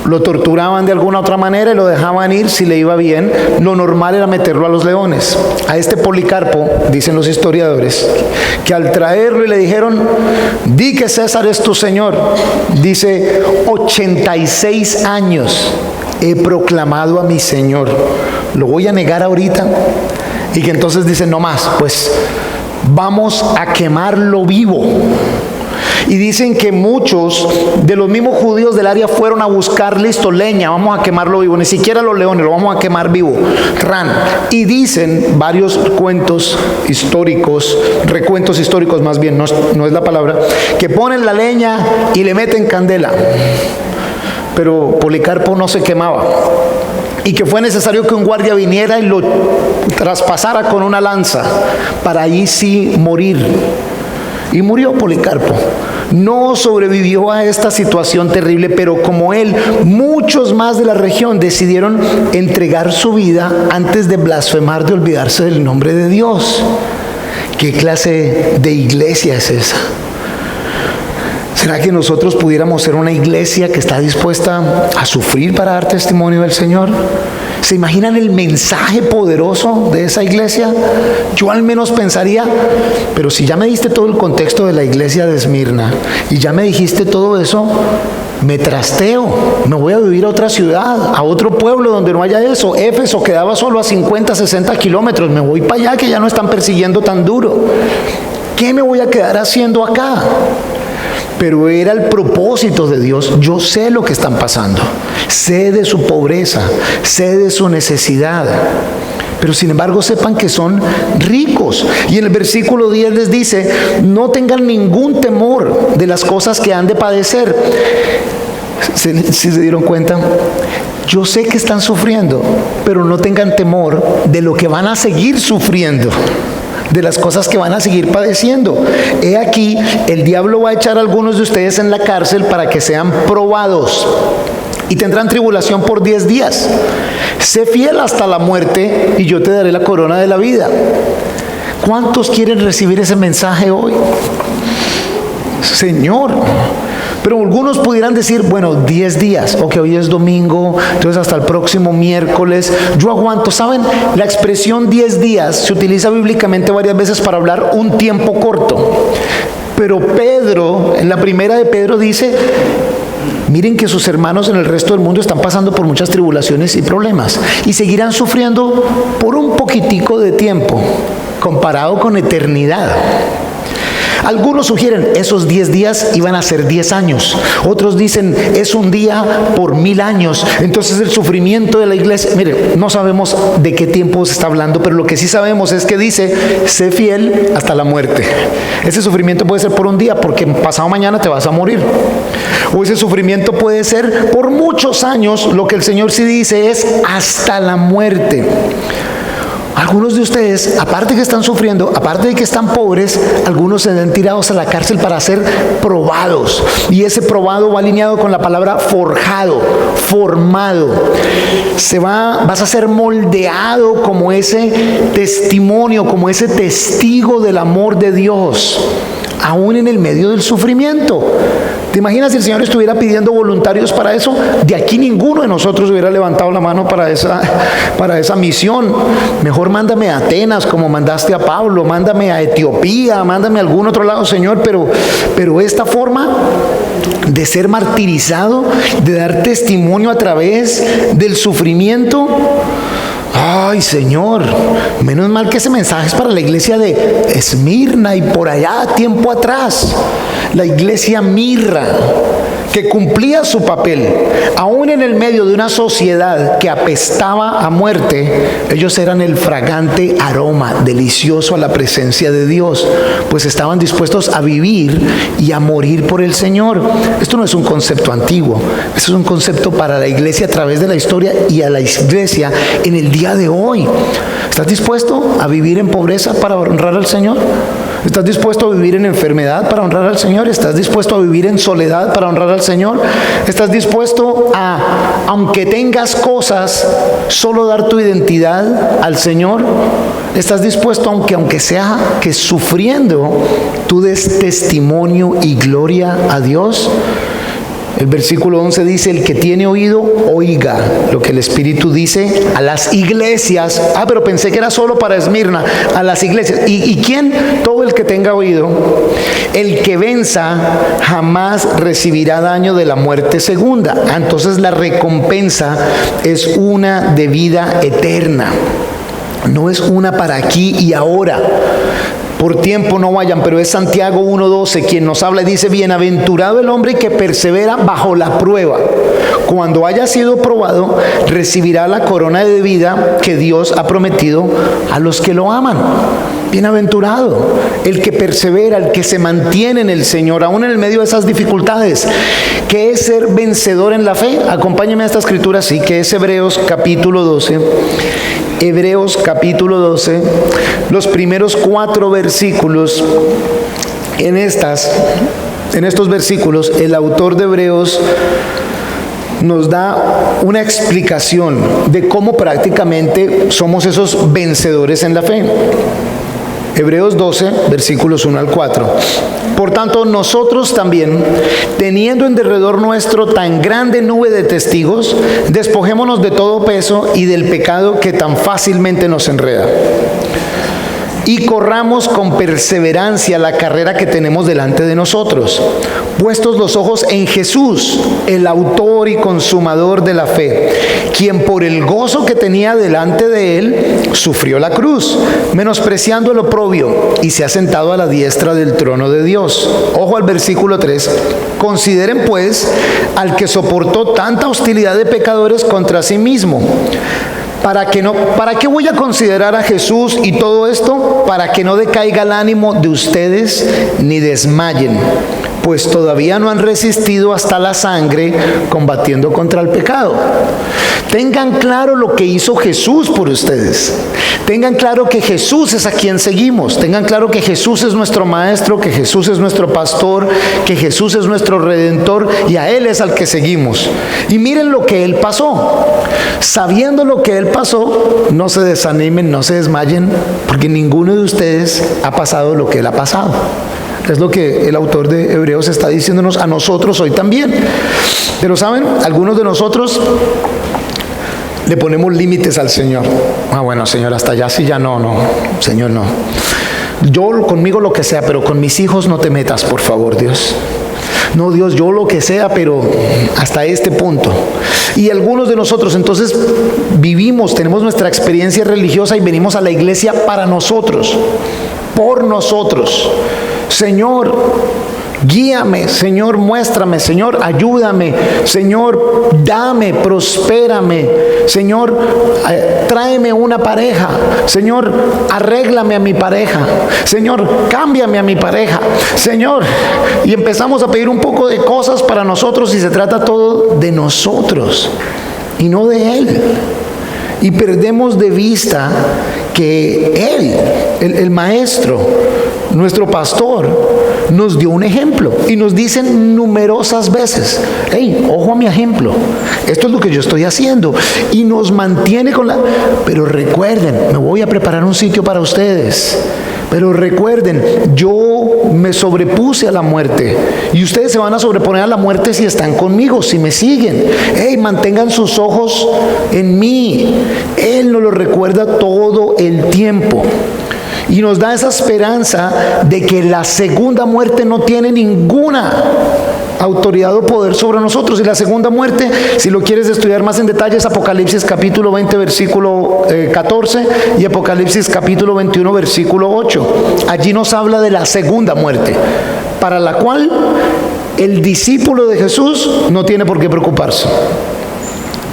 Lo torturaban de alguna otra manera y lo dejaban ir si le iba bien. Lo normal era meterlo a los leones. A este Policarpo, dicen los historiadores, que al traerlo y le dijeron, di que César es tu Señor, dice, 86 años he proclamado a mi Señor. ¿Lo voy a negar ahorita? Y que entonces dicen, no más, pues vamos a quemarlo vivo. Y dicen que muchos de los mismos judíos del área fueron a buscar, listo, leña, vamos a quemarlo vivo, ni siquiera los leones, lo vamos a quemar vivo, ran. Y dicen varios cuentos históricos, recuentos históricos más bien, no es la palabra, que ponen la leña y le meten candela. Pero Policarpo no se quemaba. y que fue necesario que un guardia viniera y lo traspasara con una lanza para ahí sí morir. Y murió Policarpo. No sobrevivió a esta situación terrible, pero como él, muchos más de la región decidieron entregar su vida antes de blasfemar, de olvidarse del nombre de Dios. ¿Qué clase de iglesia es esa? ¿Será que nosotros pudiéramos ser una iglesia que está dispuesta a sufrir para dar testimonio del Señor? ¿Se imaginan el mensaje poderoso de esa iglesia? Yo al menos pensaría, pero si ya me diste todo el contexto de la iglesia de Esmirna y ya me dijiste todo eso, me trasteo, me voy a vivir a otra ciudad, a otro pueblo donde no haya eso. Éfeso quedaba solo a 50, 60 kilómetros, me voy para allá que ya no están persiguiendo tan duro. ¿Qué me voy a quedar haciendo acá? Pero era el propósito de Dios. Yo sé lo que están pasando, sé de su pobreza, sé de su necesidad, pero sin embargo sepan que son ricos. Y en el versículo 10 les dice: no tengan ningún temor de las cosas que han de padecer. ¿Sí se dieron cuenta? Yo sé que están sufriendo, pero no tengan temor de lo que van a seguir sufriendo, de las cosas que van a seguir padeciendo. He aquí, el diablo va a echar a algunos de ustedes en la cárcel para que sean probados, y tendrán tribulación por 10 días. Sé fiel hasta la muerte, y yo te daré la corona de la vida. ¿Cuántos quieren recibir ese mensaje hoy? Señor. Pero algunos pudieran decir, bueno, 10 días, ok, hoy es domingo, entonces hasta el próximo miércoles, yo aguanto. ¿Saben? La expresión 10 días se utiliza bíblicamente varias veces para hablar un tiempo corto. Pero Pedro, en la primera de Pedro dice: miren que sus hermanos en el resto del mundo están pasando por muchas tribulaciones y problemas, y seguirán sufriendo por un poquitico de tiempo, comparado con eternidad. Algunos sugieren esos 10 días iban a ser 10 años. Otros dicen es un día por 1000 años. Entonces el sufrimiento de la iglesia, mire, no sabemos de qué tiempo se está hablando, pero lo que sí sabemos es que dice: sé fiel hasta la muerte. Ese sufrimiento puede ser por un día, porque pasado mañana te vas a morir. O ese sufrimiento puede ser por muchos años. Lo que el Señor sí dice es hasta la muerte. Algunos de ustedes, aparte que están sufriendo, aparte de que están pobres, algunos se ven tirados a la cárcel para ser probados. Y ese probado va alineado con la palabra forjado, formado. Vas a ser moldeado como ese testimonio, como ese testigo del amor de Dios, aún en el medio del sufrimiento. ¿Te imaginas si el Señor estuviera pidiendo voluntarios para eso? De aquí ninguno de nosotros hubiera levantado la mano para esa misión. Mejor mándame a Atenas, como mandaste a Pablo, mándame a Etiopía, mándame a algún otro lado, Señor. Pero esta forma de ser martirizado, de dar testimonio a través del sufrimiento, ay, Señor, menos mal que ese mensaje es para la iglesia de Esmirna y por allá tiempo atrás, la iglesia Mirra, que cumplía su papel. Aún en el medio de una sociedad que apestaba a muerte, ellos eran el fragante aroma delicioso a la presencia de Dios, pues estaban dispuestos a vivir y a morir por el Señor. Esto no es un concepto antiguo, esto es un concepto para la iglesia a través de la historia y a la iglesia en el día de hoy. ¿Estás dispuesto a vivir en pobreza para honrar al Señor? ¿Estás dispuesto a vivir en enfermedad para honrar al Señor? ¿Estás dispuesto a vivir en soledad para honrar al Señor? ¿Estás dispuesto a, aunque tengas cosas, solo dar tu identidad al Señor? ¿Estás dispuesto, aunque sea que sufriendo, tú des testimonio y gloria a Dios? El versículo 11 dice: el que tiene oído, oiga lo que el Espíritu dice a las iglesias. Pero pensé que era solo para Esmirna. A las iglesias. ¿Y quién? Todo el que tenga oído. El que venza jamás recibirá daño de la muerte segunda. Entonces la recompensa es una de vida eterna. No es una para aquí y ahora. Por tiempo no vayan, pero es Santiago 1:12 quien nos habla y dice: bienaventurado el hombre que persevera bajo la prueba. Cuando haya sido probado, recibirá la corona de vida que Dios ha prometido a los que lo aman. Bienaventurado el que persevera, el que se mantiene en el Señor, aún en el medio de esas dificultades. ¿Qué es ser vencedor en la fe? Acompáñeme a esta escritura, sí, que es Hebreos capítulo 12. Hebreos capítulo 12, los primeros 4 versículos. En estos versículos, el autor de Hebreos nos da una explicación de cómo prácticamente somos esos vencedores en la fe. Hebreos 12, versículos 1 al 4. Por tanto, nosotros también, teniendo en derredor nuestro tan grande nube de testigos, despojémonos de todo peso y del pecado que tan fácilmente nos enreda. Y corramos con perseverancia la carrera que tenemos delante de nosotros, puestos los ojos en Jesús, el autor y consumador de la fe, quien por el gozo que tenía delante de él, sufrió la cruz, menospreciando el oprobio, y se ha sentado a la diestra del trono de Dios. Ojo al versículo 3. Consideren pues al que soportó tanta hostilidad de pecadores contra sí mismo. ¿Para qué voy a considerar a Jesús y todo esto? Para que no decaiga el ánimo de ustedes ni desmayen, pues todavía no han resistido hasta la sangre combatiendo contra el pecado. Tengan claro lo que hizo Jesús por ustedes. Tengan claro que Jesús es a quien seguimos. Tengan claro que Jesús es nuestro maestro, que Jesús es nuestro pastor, que Jesús es nuestro redentor y a Él es al que seguimos. Y miren lo que Él pasó. Sabiendo lo que Él pasó, no se desanimen, no se desmayen, porque ninguno de ustedes ha pasado lo que Él ha pasado. Es lo que el autor de Hebreos está diciéndonos a nosotros hoy también. Pero saben, algunos de nosotros le ponemos límites al Señor. Bueno, Señor, hasta allá sí, ya no, Señor, no. Yo conmigo lo que sea, pero con mis hijos no te metas, por favor, Dios. No, Dios, yo lo que sea, pero hasta este punto. Y algunos de nosotros entonces tenemos nuestra experiencia religiosa y venimos a la iglesia para nosotros, por nosotros. Señor, guíame, Señor, muéstrame, Señor, ayúdame, Señor, dame, prospérame, Señor, tráeme una pareja, Señor, arréglame a mi pareja, Señor, cámbiame a mi pareja, Señor. Y empezamos a pedir un poco de cosas para nosotros y se trata todo de nosotros y no de Él. Y perdemos de vista que Él, el Maestro, nuestro pastor, nos dio un ejemplo y nos dicen numerosas veces: hey, ojo a mi ejemplo, esto es lo que yo estoy haciendo, y nos mantiene con la... Pero recuerden, me voy a preparar un sitio para ustedes. Pero recuerden, yo me sobrepuse a la muerte y ustedes se van a sobreponer a la muerte si están conmigo, si me siguen. Hey, mantengan sus ojos en mí. Él nos lo recuerda todo el tiempo y nos da esa esperanza de que la segunda muerte no tiene ninguna autoridad o poder sobre nosotros. Y la segunda muerte, si lo quieres estudiar más en detalle, es Apocalipsis capítulo 20 versículo 14 y Apocalipsis capítulo 21 versículo 8. Allí nos habla de la segunda muerte, para la cual el discípulo de Jesús no tiene por qué preocuparse.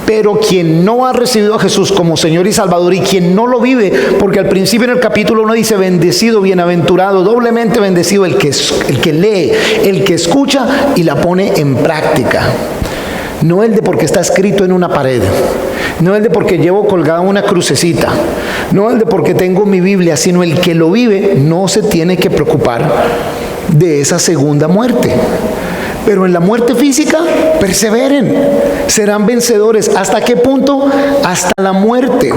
Pero quien no ha recibido a Jesús como Señor y Salvador, y quien no lo vive, porque al principio en el capítulo 1 dice: bendecido, bienaventurado, doblemente bendecido el que lee, el que escucha y la pone en práctica. No el de porque está escrito en una pared, no el de porque llevo colgada una crucecita, no el de porque tengo mi Biblia, sino el que lo vive no se tiene que preocupar de esa segunda muerte. Pero en la muerte física, perseveren, serán vencedores. ¿Hasta qué punto? Hasta la muerte.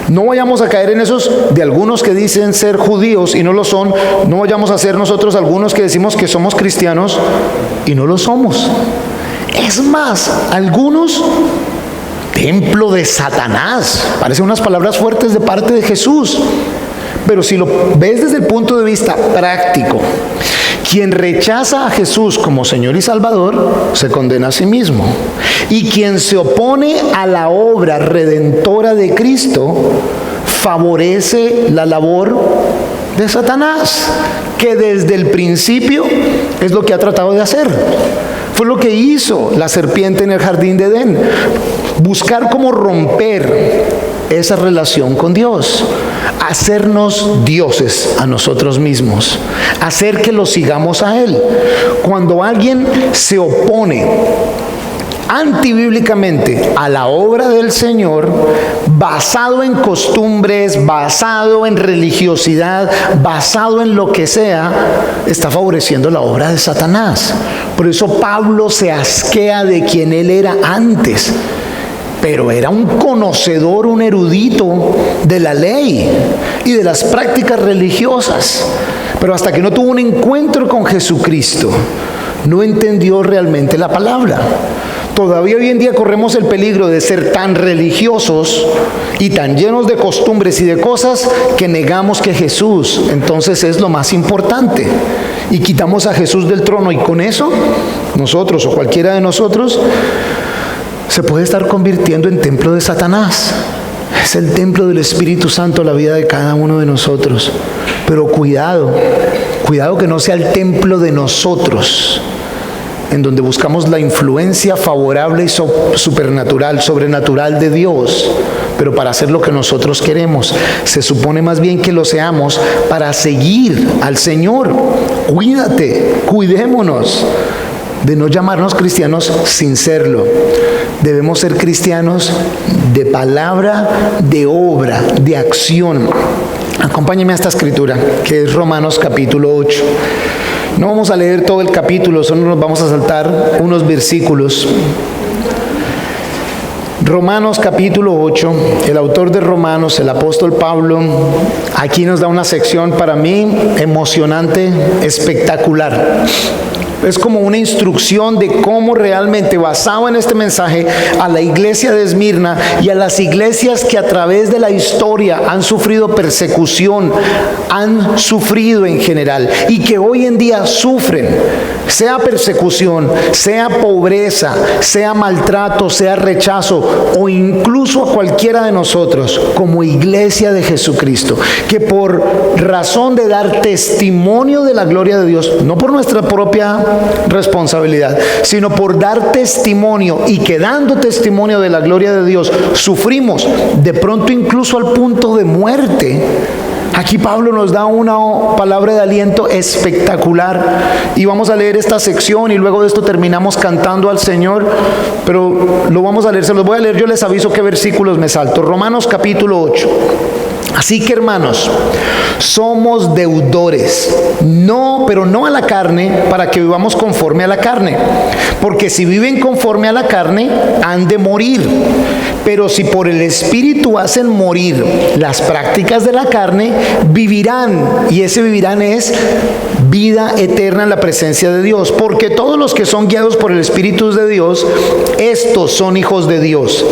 No vayamos a caer en esos de algunos que dicen ser judíos y no lo son. No vayamos a ser nosotros algunos que decimos que somos cristianos y no lo somos. Es más, algunos, templo de Satanás. Parecen unas palabras fuertes de parte de Jesús. Pero si lo ves desde el punto de vista práctico, quien rechaza a Jesús como Señor y Salvador se condena a sí mismo. Y quien se opone a la obra redentora de Cristo favorece la labor de Satanás, que desde el principio es lo que ha tratado de hacer. Fue lo que hizo la serpiente en el jardín de Edén: buscar cómo romper esa relación con Dios, hacernos dioses a nosotros mismos, hacer que lo sigamos a Él. Cuando alguien se opone antibíblicamente a la obra del Señor, basado en costumbres, basado en religiosidad, basado en lo que sea, está favoreciendo la obra de Satanás. Por eso Pablo se asquea de quien él era antes, pero era un conocedor, un erudito de la ley y de las prácticas religiosas. Pero hasta que no tuvo un encuentro con Jesucristo, no entendió realmente la palabra. Todavía hoy en día corremos el peligro de ser tan religiosos y tan llenos de costumbres y de cosas que negamos que Jesús entonces es lo más importante. Y quitamos a Jesús del trono, y con eso nosotros o cualquiera de nosotros se puede estar convirtiendo en templo de Satanás. Es el templo del Espíritu Santo la vida de cada uno de nosotros. Pero cuidado que no sea el templo de nosotros, en donde buscamos la influencia favorable y sobrenatural de Dios, pero para hacer lo que nosotros queremos. Se supone más bien que lo seamos para seguir al Señor. Cuidémonos de no llamarnos cristianos sin serlo. Debemos ser cristianos de palabra, de obra, de acción. Acompáñeme a esta escritura, que es Romanos capítulo 8. No vamos a leer todo el capítulo, solo nos vamos a saltar unos versículos. Romanos capítulo 8, el autor de Romanos, el apóstol Pablo, aquí nos da una sección para mí emocionante, espectacular. Es como una instrucción de cómo realmente, basado en este mensaje, a la iglesia de Esmirna y a las iglesias que a través de la historia han sufrido persecución, han sufrido en general y que hoy en día sufren, sea persecución, sea pobreza, sea maltrato, sea rechazo, o incluso a cualquiera de nosotros como iglesia de Jesucristo, que por razón de dar testimonio de la gloria de Dios, no por nuestra propia responsabilidad, sino por dar testimonio, y que dando testimonio de la gloria de Dios sufrimos, de pronto incluso al punto de muerte. Aquí Pablo nos da una palabra de aliento espectacular, y vamos a leer esta sección y luego de esto terminamos cantando al Señor, pero lo vamos a leer, se los voy a leer, yo les aviso qué versículos me salto. Romanos capítulo 8. Así que, hermanos, somos deudores, pero no a la carne, para que vivamos conforme a la carne. Porque si viven conforme a la carne, han de morir. Pero si por el Espíritu hacen morir las prácticas de la carne, vivirán. Y ese vivirán es vida eterna en la presencia de Dios. Porque todos los que son guiados por el Espíritu de Dios, estos son hijos de Dios.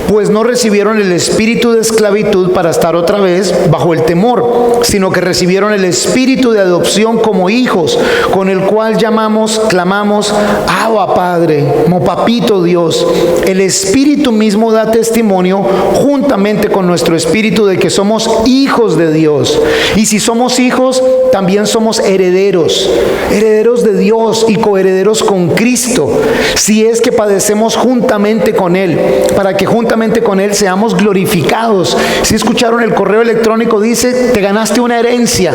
Pues no recibieron el espíritu de esclavitud para estar otra vez bajo el temor, sino que recibieron el espíritu de adopción como hijos, con el cual clamamos, Abba Padre, como Papito Dios. El Espíritu mismo da testimonio juntamente con nuestro espíritu de que somos hijos de Dios. Y si somos hijos, también somos herederos de Dios y coherederos con Cristo, si es que padecemos juntamente con Él, para que juntamente con Él seamos glorificados. Si escucharon el correo electrónico, dice, te ganaste una herencia.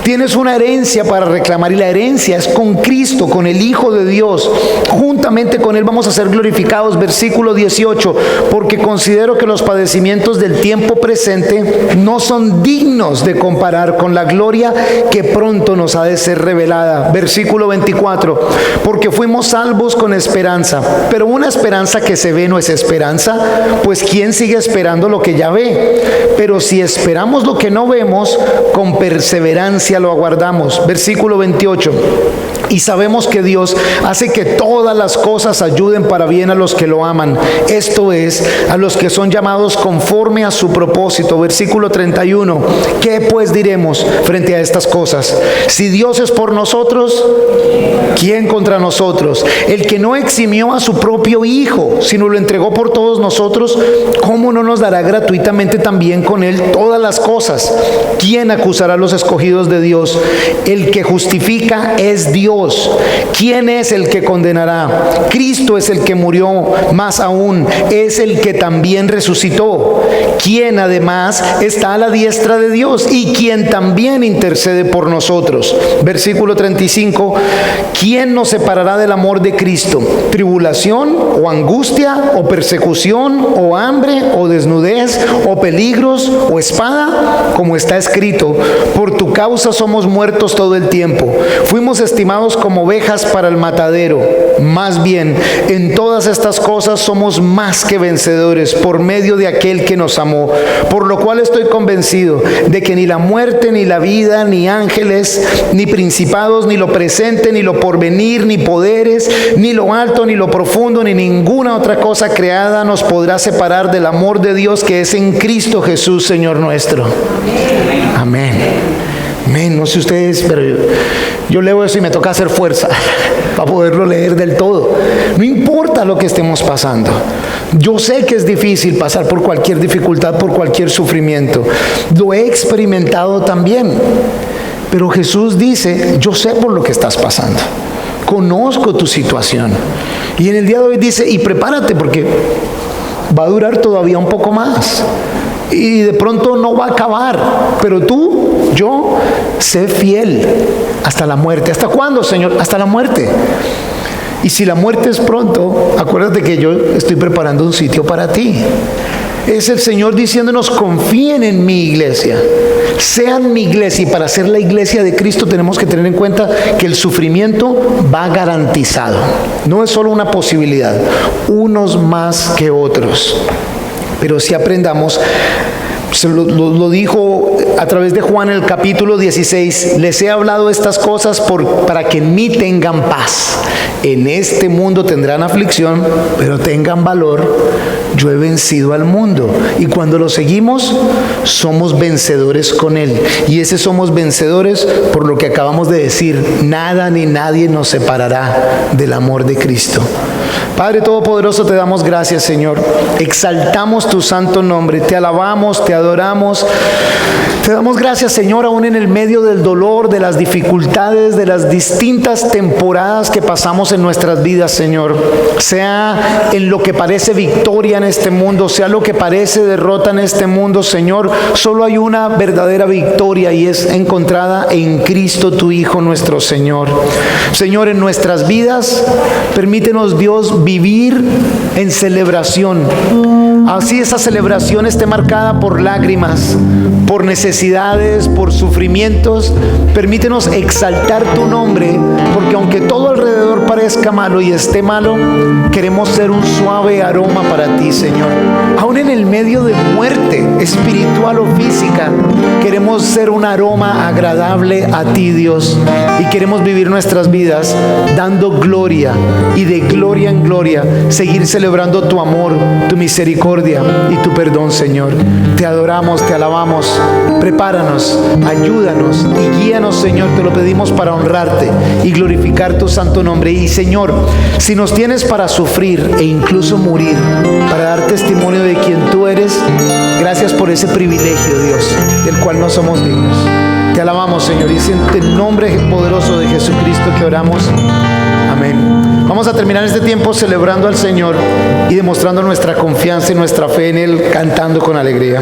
Tienes una herencia para reclamar, y la herencia es con Cristo, con el Hijo de Dios. Juntamente con Él vamos a ser glorificados. Versículo 18, porque considero que los padecimientos del tiempo presente no son dignos de comparar con la gloria que pronto nos ha de ser revelada. Versículo 24, porque fuimos salvos con esperanza, pero una esperanza que se ve no es esperanza, pues ¿quién sigue esperando lo que ya ve? Pero si esperamos lo que no vemos, con perseverancia lo aguardamos. Versículo 28, y sabemos que Dios hace que todas las cosas ayuden para bien a los que lo aman, esto es, a los que son llamados conforme a su propósito. Versículo 31, ¿qué pues diremos frente a estas cosas? Si Dios es por nosotros, ¿quién contra nosotros? El que no eximió a su propio Hijo, sino lo entregó por todos nosotros, ¿cómo no nos dará gratuitamente también con Él todas las cosas? ¿Quién acusará a los escogidos de Dios? El que justifica es Dios. Dios. ¿Quién es el que condenará? Cristo es el que murió, más aún es el que también resucitó, quien además está a la diestra de Dios y quien también intercede por nosotros. Versículo 35, ¿quién nos separará del amor de Cristo? ¿Tribulación o angustia o persecución o hambre o desnudez o peligros o espada? Como está escrito, por tu causa somos muertos todo el tiempo. Fuimos estimados como ovejas para el matadero. Más bien, en todas estas cosas somos más que vencedores por medio de aquel que nos amó. Por lo cual estoy convencido de que ni la muerte, ni la vida, ni ángeles, ni principados, ni lo presente, ni lo porvenir, ni poderes, ni lo alto, ni lo profundo, ni ninguna otra cosa creada nos podrá separar del amor de Dios que es en Cristo Jesús, Señor nuestro. Amén. Amén. No sé ustedes, pero yo leo eso y me toca hacer fuerza para poderlo leer del todo. No importa lo que estemos pasando. Yo sé que es difícil pasar por cualquier dificultad, por cualquier sufrimiento. Lo he experimentado también. Pero Jesús dice, yo sé por lo que estás pasando. Conozco tu situación. Y en el día de hoy dice, y prepárate porque va a durar todavía un poco más. Y de pronto no va a acabar. Pero tú, yo, sé fiel hasta la muerte. ¿Hasta cuándo, Señor? Hasta la muerte. Y si la muerte es pronto, acuérdate que yo estoy preparando un sitio para ti. Es el Señor diciéndonos, confíen en mi iglesia. Sean mi iglesia. Y para ser la iglesia de Cristo tenemos que tener en cuenta que el sufrimiento va garantizado. No es solo una posibilidad, unos más que otros. Pero si aprendamos, lo dijo a través de Juan en el capítulo 16, les he hablado estas cosas para que en mí tengan paz. En este mundo tendrán aflicción, pero tengan valor, yo he vencido al mundo. Y cuando lo seguimos, somos vencedores con Él. Y ese somos vencedores por lo que acabamos de decir, nada ni nadie nos separará del amor de Cristo. Padre Todopoderoso, te damos gracias, Señor. Exaltamos tu santo nombre, te alabamos, te adoramos. Te damos gracias, Señor, aún en el medio del dolor, de las dificultades, de las distintas temporadas que pasamos en nuestras vidas, Señor. Sea en lo que parece victoria en este mundo, sea lo que parece derrota en este mundo, Señor. Solo hay una verdadera victoria y es encontrada en Cristo, tu Hijo, nuestro Señor. Señor, en nuestras vidas, permítenos, Dios, vivir en celebración. Así esa celebración esté marcada por lágrimas, por necesidades, por sufrimientos. Permítenos exaltar tu nombre, porque aunque todo alrededor parezca malo y esté malo, queremos ser un suave aroma para ti, Señor. Aún en el medio de muerte espiritual o física, queremos ser un aroma agradable a ti, Dios. Y queremos vivir nuestras vidas dando gloria, y de gloria en gloria seguir celebrando tu amor, tu misericordia y tu perdón, Señor. Te adoramos, te alabamos. Prepáranos, ayúdanos y guíanos, Señor. Te lo pedimos para honrarte y glorificar tu santo nombre. Y, Señor, si nos tienes para sufrir e incluso morir, para dar testimonio de quien tú eres, gracias por ese privilegio, Dios, del cual no somos dignos. Te alabamos, Señor, y en el nombre poderoso de Jesucristo que oramos. Amén. Vamos a terminar este tiempo celebrando al Señor y demostrando nuestra confianza y nuestra fe en Él, cantando con alegría.